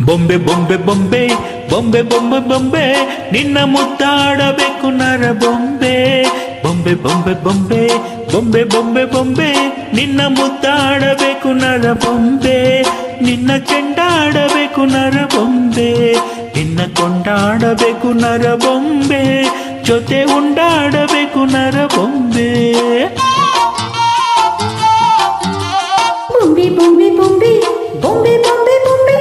ಬೊಂಬೆ ಬೊಂಬೆ ಬೊಂಬೆ ಬೊಂಬೆ ಬೊಂಬೆ ಬೊಂಬೆ ನಿನ್ನ ಮುದ್ದಾಡಬೇಕು ನರ ಬೊಂಬೆ ಬೊಂಬೆ ಬೊಂಬೆ ಬೊಂಬೆ ಬೊಂಬೆ ಬೊಂಬೆ ಬೊಂಬೆ ನಿನ್ನ ಮುದ್ದಾಡಬೇಕು ನರ ಬೊಂಬೆ ನಿನ್ನ ಚೆಂಡಾಡಬೇಕು ನರ ಬೊಂಬೆ ನಿನ್ನ ಕೊಂಡಾಡಬೇಕು ನರ ಬೊಂಬೆ ಜೊತೆ ಉಂಡಾಡಬೇಕು ನರ ಬೊಂಬೆ ಬೊಂಬೆ ಬೊಂಬೆ ಬೊಂಬೆ ಬೊಂಬೆ ಬೊಂಬೆ ಬೊಂಬೆ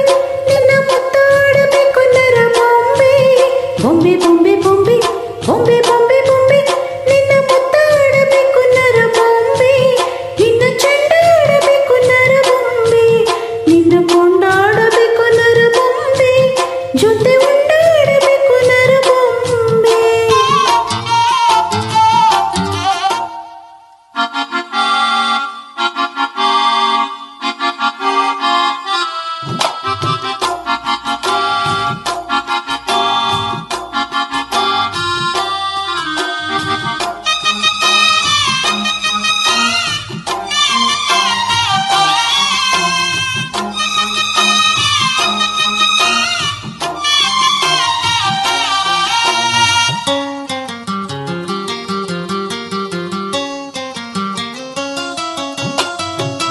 ನಿನ್ನ ಮುದ್ದಾಡಬೇಕು ನರ ಬೊಂಬೆ ಬೊಂಬೆ ಬೊಂಬೆ ಬೊಂಬೆ ಬೊಂಬೆ ಬೊಂಬೆ ಬೊಂಬೆ ನಿನ್ನ ಮುದ್ದಾಡಬೇಕು ನರ ಬೊಂಬೆ ನಿನ್ನ ಚೆಂಡಾಡಬೇಕು ನರ ಬೊಂಬೆ ನಿನ್ನ ಕೊಂಡಾಡಬೇಕು ನರ ಬೊಂಬೆ ಜೊತೆ ಉಂಡಾಡಬೇಕು ನರ ಬೊಂಬೆ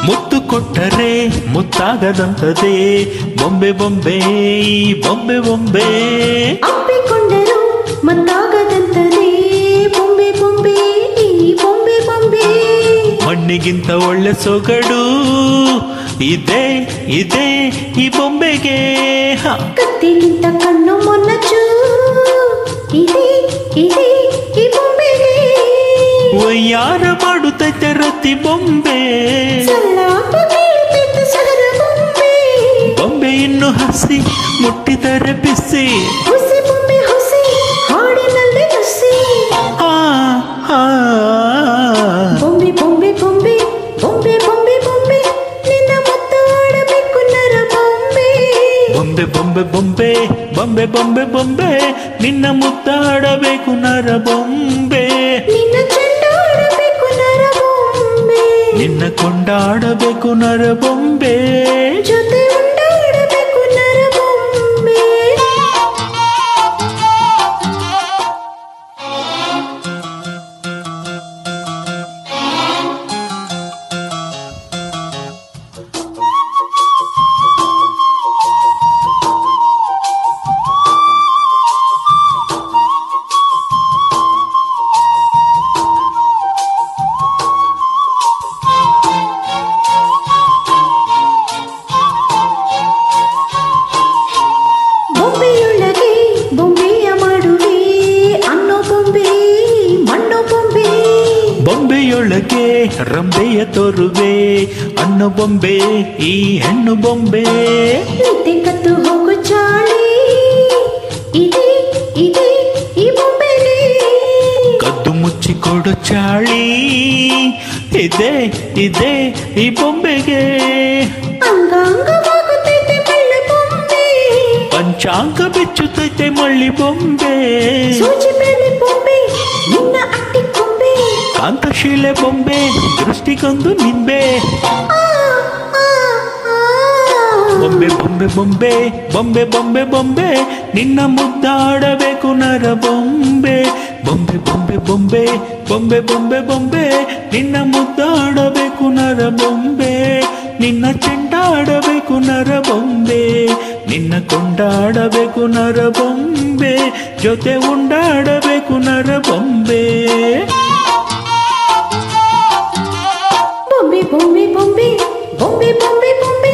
ಮುತ್ತು ಕೊಟ್ಟರೆ ಮುತ್ತಾಗದಂತದೆ ಬೊಂಬೆ ಬೊಂಬೆ ಈ ಬೊಂಬೆ ಬೊಂಬೆ ಅಪ್ಪಿಕೊಂಡರು ಮತ್ತಾಗದಂತದೆ ಬೊಂಬೆ ಬೊಂಬೆ ಈ ಬೊಂಬೆ ಬೊಂಬೆ ಮಣ್ಣಿಗಿಂತ ಒಳ್ಳೆ ಸೊಗಡು ಇದೆ ಇದೆ ಈ ಬೊಂಬೆಗೆ ಕತ್ತಿಗಿಂತ ಕಣ್ಣು ಮೊನ್ನಚು ಇದೆ ಇದೆ ಈ ಬೊಂಬೆಗೆ ವಯ್ಯಾರ ಮಾಡುತ್ತೈತೆ ರತಿ ಬೊಂಬೆ ಸಲ್ಲಾಪ ಕೇಳುತ್ತೈತೆ ಸಹರ ಬೊಂಬೆ ಬೊಂಬೆ ಇನ್ನು ಹಸಿ ಮುಟ್ಟಿದರೆ ಬಿಸಿ ಹುಸಿ ಬೊಂಬೆ ಹುಸಿ ಹಾಡಿನಲ್ಲಿ ಹುಸಿ ಆ ಆ ಬೊಂಬೆ ಬೊಂಬೆ ಬೊಂಬೆ ಬೊಂಬೆ ಬೊಂಬೆ ಬೊಂಬೆ ನಿನ್ನ ಮುದ್ದಾಡಬೇಕು ನರ ಬೊಂಬೆ ಬೊಂಬೆ ಬೊಂಬೆ ಬೊಂಬೆ ಬೊಂಬೆ ಬೊಂಬೆ ಬೊಂಬೆ ನಿನ್ನ ಮುದ್ದಾಡಬೇಕು ನರ ಬೊಂಬೆ ನಿನ್ನ ಚೆಂಡಾಡಬೇಕು ನರ ಬೊಂಬೆ ನಿನ್ನ ಕೊಂಡಾಡಬೇಕು ನರ ಬೊಂಬೆ ಜೊತೆ ಉಂಡಾಡಬೇಕು ನರ ಬೊಂಬೆ ಬೊಂಬೆಯೊಳಗೆ ಬೊಂಬೆಯ ಮಾಡುವೆ ಅನ್ನೋ ಬೊಂಬೆ ಮಣ್ಣು ಬೊಂಬೆ ಬೊಂಬೆಯೊಳಗೆ ರಂಬೆಯ ತೋರುವೆ ಅನ್ನೋ ಬೊಂಬೆ ಈ ಹೆಣ್ಣು ಬೊಂಬೆ ನಿದ್ದೆ ಕತ್ತು ಹೋಗು ಚಾಳಿ ಇದೆ ಇದೆ ಈ ಬೊಂಬೆಗೆ ಕದ್ದು ಮುಚ್ಚಿಕೊಡು ಚಾಳಿ ಇದೆ ಇದೆ ಈ ಬೊಂಬೆಗೆ ಅಂಗಾಂಗವಾಗುತ್ತೈತೆ ಮಳ್ಳ ಬೊಂಬೆ ಪಂಚಾಂಗ ಬಿಚ್ಚುತ್ತೈತೆ ಮಳ್ಳಿ ಬೊಂಬೆ ಸೂಜಿ ಮೇಲೆ ಬೊಂಬೆ ನಿನ್ನ ಅಟ್ಟಿ ಕೊಂಬೆ ಕಾಂತಶೀಲೆ ಬೊಂಬೆ ದೃಷ್ಟಿಗೊಂದು ನಿಂಬೆ ಆ, ಆ, ಆ. ಬೊಂಬೆ ಬೊಂಬೆ ಬೊಂಬೆ ಬೊಂಬೆ ಬೊಂಬೆ ಬೊಂಬೆ ನಿನ್ನ ಮುದ್ದಾಡಬೇಕು ನರ ಬೊಂಬೆ ಬೊಂಬೆ ಬೊಂಬೆ ಬೊಂಬೆ ಬೊಂಬೆ ಬೊಂಬೆ ಬೊಂಬೆ ನಿನ್ನ ಮುದ್ದಾಡಬೇಕು ನರ ಬೊಂಬೆ ನಿನ್ನ ಚೆಂಡಾಡಬೇಕು ನರ ಬೊಂಬೆ ನಿನ್ನ ಕೊಂಡಾಡಬೇಕು ನರ ಬೊಂಬೆ ಜೊತೆ ಉಂಡಾಡಬೇಕು ನರ ಬೊಂಬೆ ಬೊಂಬೆ ಬೊಂಬೆ ಬೊಂಬೆ ಬೊಂಬೆ ಬೊಂಬೆ ಬೊಂಬೆ